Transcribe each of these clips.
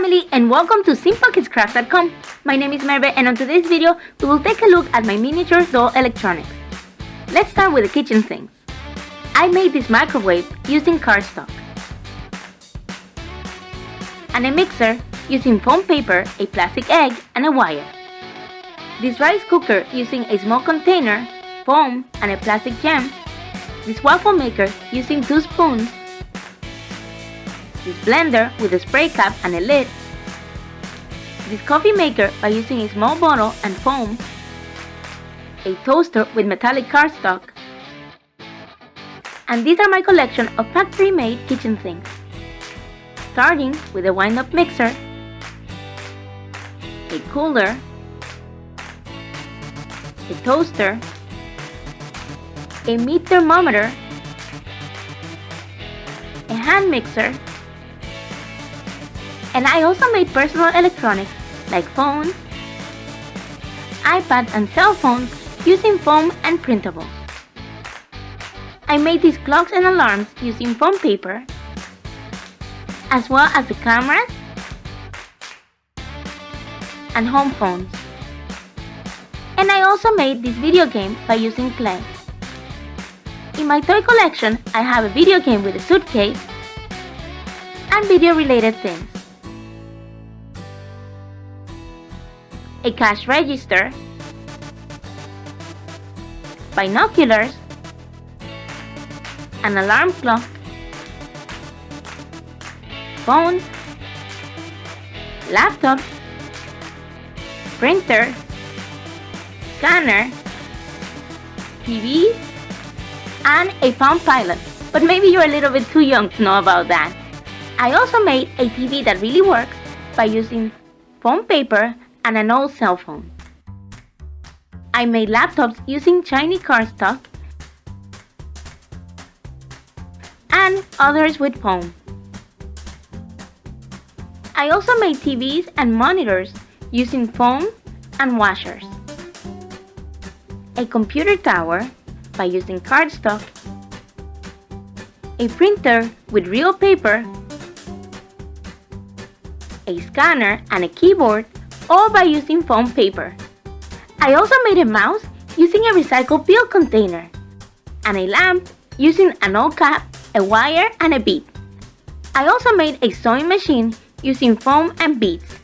family, and welcome to simplekidscrafts.com. My name is Merve, and on today's video we will take a look at my miniature doll electronics. Let's start with the kitchen things. I made this microwave using cardstock, and a mixer using foam paper, a plastic egg, and a wire. This rice cooker using a small container, foam, and a plastic gem. This waffle maker using 2 spoons. This blender with a spray cap and a lid. This coffee maker by using a small bottle and foam. A toaster with metallic cardstock. And these are my collection of factory-made kitchen things. Starting with a wind-up mixer, a cooler, a toaster, a meat thermometer, a hand mixer, and I also made personal electronics like phones, iPads, and cell phones using foam and printables. I made these clocks and alarms using foam paper, as well as the cameras and home phones. And I also made this video game by using clay. In my toy collection, I have a video game with a suitcase and video-related things. A cash register, binoculars, an alarm clock, phones, laptops, printer, scanner, TVs, and a Palm Pilot, but maybe you're a little bit too young to know about that. I also made a TV that really works by using foam paper and an old cell phone. I made laptops using shiny cardstock and others with foam. I also made TVs and monitors using foam and washers. A computer tower by using cardstock, a printer with real paper, a scanner, and a keyboard, all by using foam paper. I also made a mouse using a recycled pill container, and a lamp using an old cap, a wire, and a bead. I also made a sewing machine using foam and beads,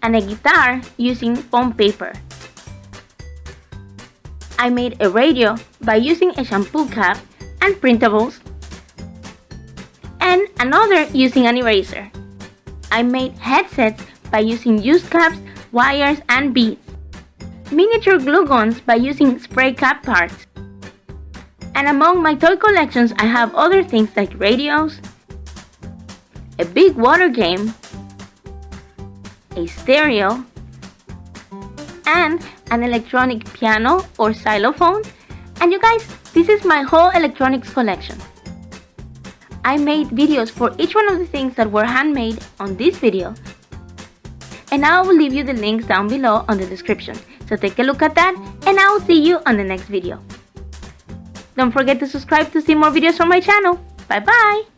and a guitar using foam paper. I made a radio by using a shampoo cap and printables, and another using an eraser. I made headsets by using used caps, wires, and beads. Miniature glue guns by using spray cap parts. And among my toy collections, I have other things like radios, a big water game, a stereo, and an electronic piano or xylophone. And you guys, this is my whole electronics collection. I made videos for each one of the things that were handmade on this video, and I will leave you the links down below on the description. So take a look at that, and I will see you on the next video. Don't forget to subscribe to see more videos from my channel. Bye bye!